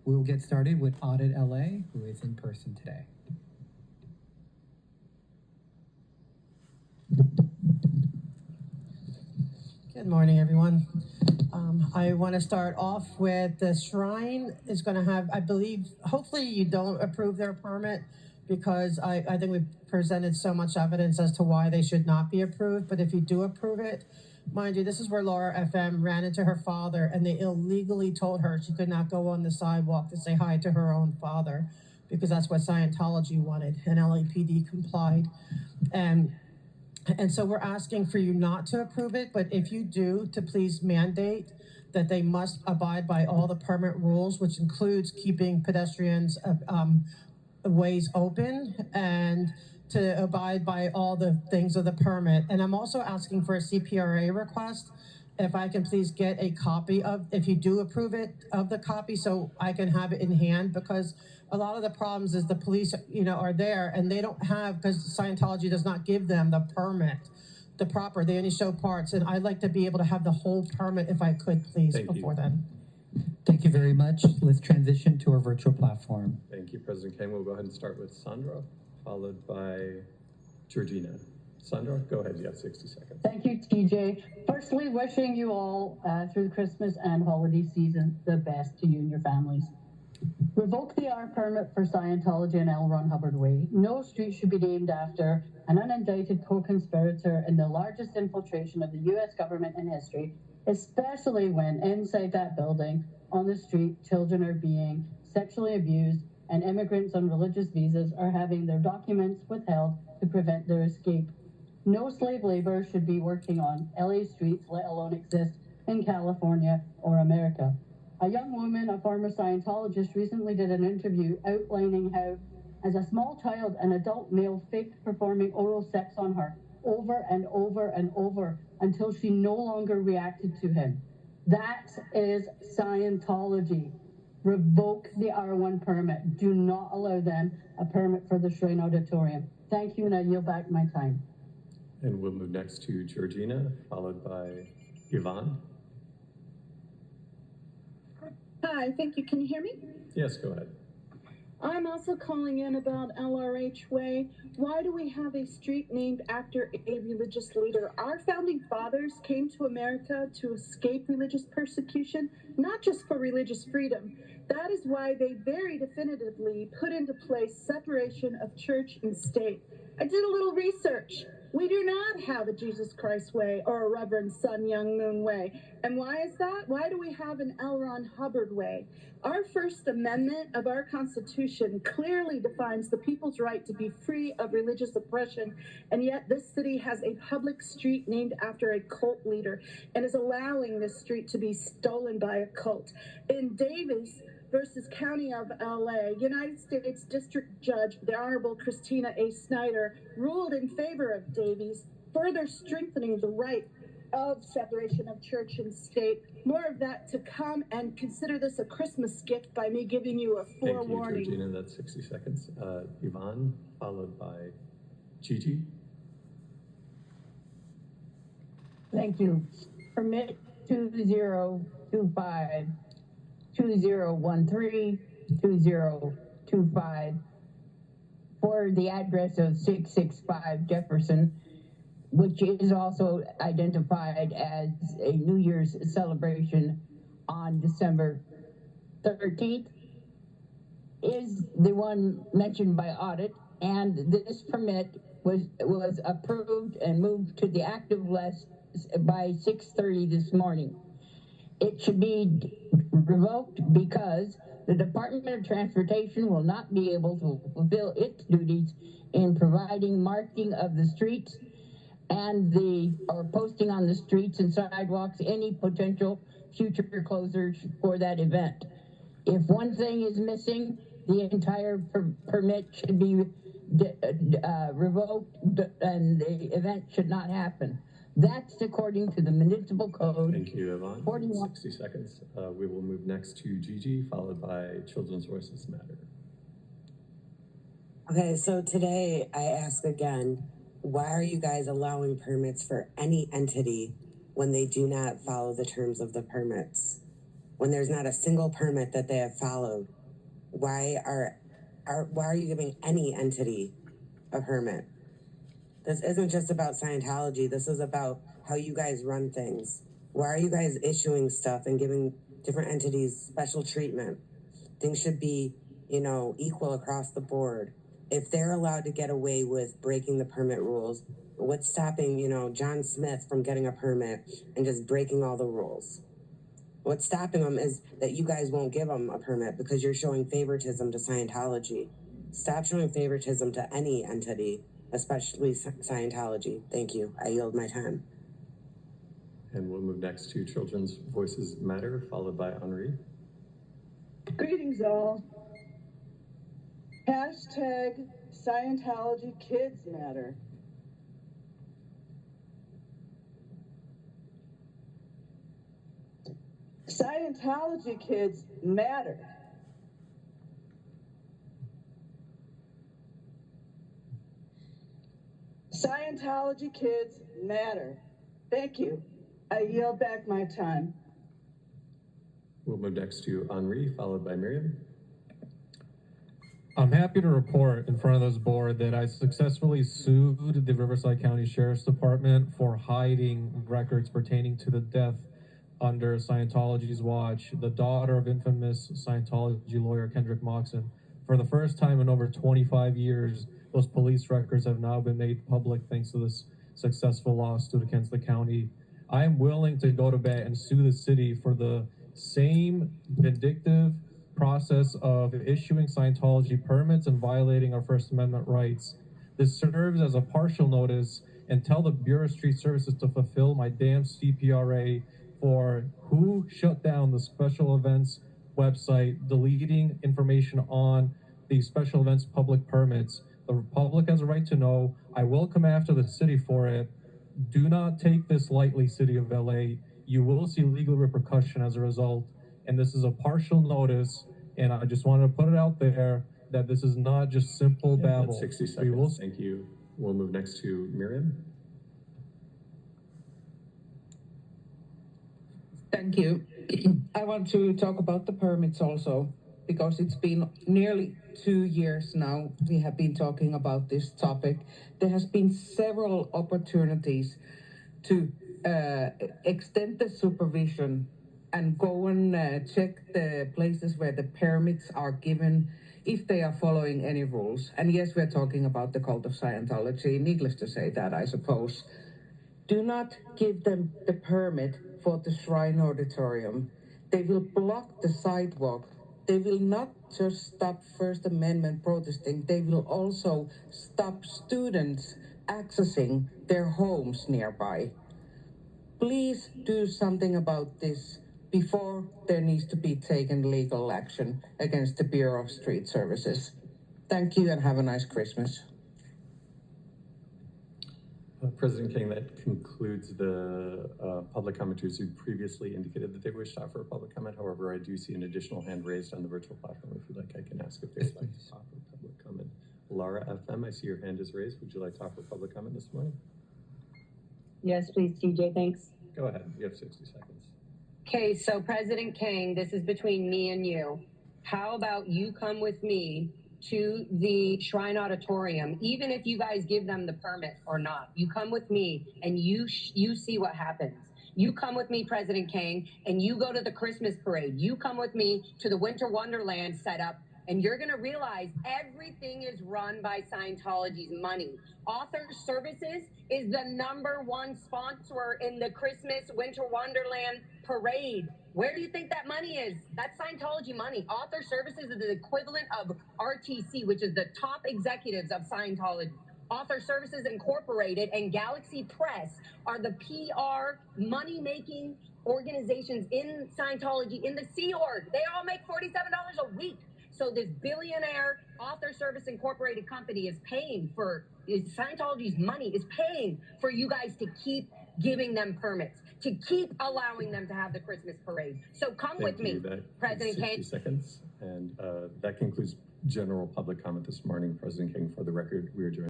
We will get started with Audit LA, who is in person today. Good morning, everyone. I want to start off with the Shrine is going to have, I believe, hopefully you don't approve their permit, because I think we've presented so much evidence as to why they should not be approved. But if you do approve it, mind you, this is where Laura FM ran into her father, and they illegally told her she could not go on the sidewalk to say hi to her own father, because that's what Scientology wanted, and LAPD complied. And so we're asking for you not to approve it, but if you do, to please mandate that they must abide by all the permit rules, which includes keeping pedestrians ways open, and to abide by all the things of the permit. And I'm also asking for a CPRA request. If I can please get a copy of, if you do approve it, of the copy, so I can have it in hand, because a lot of the problems is the police, are there and they don't have, because Scientology does not give them the permit, they only show parts. And I'd like to be able to have the whole permit if I could, please, before then. Thank you very much. Let's transition to our virtual platform. Thank you, President Kane. We'll go ahead and start with Sandra, followed by Georgina. Sandra, go ahead. You have 60 seconds. Thank you, TJ. Firstly, wishing you all through the Christmas and holiday season the best to you and your families. Revoke the R permit for Scientology and Ron Hubbard Way. No street should be named after an unindicted co-conspirator in the largest infiltration of the U.S. government in history, especially when inside that building, on the street, children are being sexually abused and immigrants on religious visas are having their documents withheld to prevent their escape. No slave labor should be working on LA streets, let alone exist in California or America. A young woman, a former Scientologist, recently did an interview outlining how, as a small child, an adult male faked performing oral sex on her over and over and over until she no longer reacted to him. That is Scientology. Revoke the R1 permit. Do not allow them a permit for the Shrine Auditorium. Thank you, and I yield back my time. And we'll move next to Georgina, followed by Yvonne. Hi, thank you. Can you hear me? Yes, go ahead. I'm also calling in about LRH Way. Why do we have a street named after a religious leader? Our founding fathers came to America to escape religious persecution, not just for religious freedom. That is why they very definitively put into place separation of church and state. I did a little research. We do not have a Jesus Christ Way or a Reverend Sun Young Moon Way. And why is that? Why do we have an L. Ron Hubbard Way? Our First Amendment of our Constitution clearly defines the people's right to be free of religious oppression, and yet this city has a public street named after a cult leader and is allowing this street to be stolen by a cult. In Davis versus County of LA, United States District Judge, the Honorable Christina A. Snyder, ruled in favor of Davies, further strengthening the right of separation of church and state. More of that to come, and consider this a Christmas gift by me giving you a forewarning. Thank you, Georgina. That's 60 seconds. Yvonne, followed by Gigi. Thank you. Permit 2025, 2013, 2025 for the address of 665 Jefferson, which is also identified as a New Year's celebration on December 13th, is the one mentioned by audit, and this permit was approved and moved to the active list by 6:30 this morning. It should be revoked because the Department of Transportation will not be able to fulfill its duties in providing marking of the streets and or posting on the streets and sidewalks any potential future closures for that event. If one thing is missing, the entire permit should be revoked and the event should not happen. That's according to the municipal code. Thank you, Yvonne. 41. 60 seconds. We will move next to Gigi, followed by Children's Voices Matter. Okay, so today I ask again, why are you guys allowing permits for any entity when they do not follow the terms of the permits? when there's not a single permit that they have followed? Why are you giving any entity a permit? This isn't just about Scientology. This is about how you guys run things. Why are you guys issuing stuff and giving different entities special treatment? Things should be, equal across the board. If they're allowed to get away with breaking the permit rules, what's stopping, John Smith from getting a permit and just breaking all the rules? What's stopping them is that you guys won't give them a permit because you're showing favoritism to Scientology. Stop showing favoritism to any entity, especially Scientology. Thank you. I yield my time. And we'll move next to Children's Voices Matter, followed by Henri. Greetings, all. Hashtag Scientology Kids Matter. Scientology kids matter. Scientology kids matter. Thank you. I yield back my time. We'll move next to Henri, followed by Miriam. I'm happy to report in front of this board that I successfully sued the Riverside County Sheriff's Department for hiding records pertaining to the death under Scientology's watch, the daughter of infamous Scientology lawyer Kendrick Moxon. For the first time in over 25 years, those police records have now been made public thanks to this successful lawsuit against the county. I am willing to go to bat and sue the city for the same vindictive process of issuing Scientology permits and violating our First Amendment rights. This serves as a partial notice and tell the Bureau of Street Services to fulfill my damn CPRA for who shut down the special events website, deleting information on the special events public permits. The public has a right to know. I will come after the city for it. Do not take this lightly, City of LA. You will see legal repercussion as a result. And this is a partial notice. And I just wanted to put it out there that this is not just simple babble. That's 60 seconds. Thank you. We'll move next to Miriam. Thank you. I want to talk about the permits also, because it's been nearly 2 years now we have been talking about this topic. There has been several opportunities to extend the supervision and go and check the places where the permits are given, if they are following any rules. And yes, we're talking about the cult of Scientology, needless to say that, I suppose. Do not give them the permit for the Shrine Auditorium. They will block the sidewalk. They will not just stop First Amendment protesting, they will also stop students accessing their homes nearby. Please do something about this before there needs to be taken legal action against the Bureau of Street Services. Thank you and have a nice Christmas. President King, that concludes the public commenters who previously indicated that they wish to offer a public comment. However, I do see an additional hand raised on the virtual platform. If you'd like, I can ask if they'd like to offer public comment. Laura FM, I see your hand is raised. Would you like to offer public comment this morning? Yes, please, TJ, thanks. Go ahead, you have 60 seconds. Okay, so President King, this is between me and you. How about you come with me to the Shrine Auditorium, even if you guys give them the permit or not? You come with me and you see what happens. You come with me, President King, and you go to the Christmas parade. You come with me to the Winter Wonderland setup, and you're going to realize everything is run by Scientology's money. Author Services is the #1 sponsor in the Christmas Winter Wonderland parade. Where do you think that money is? That's Scientology money. Author Services is the equivalent of RTC, which is the top executives of Scientology. Author Services Incorporated and Galaxy Press are the PR money-making organizations in Scientology, in the Sea Org. They all make $47 a week. So this billionaire Author Service Incorporated company is paying for, Scientology's money is paying for you guys to keep giving them permits, to keep allowing them to have the Christmas parade. So come with me, President King. 60 seconds. And that concludes general public comment this morning. President King, for the record, we are adjourned.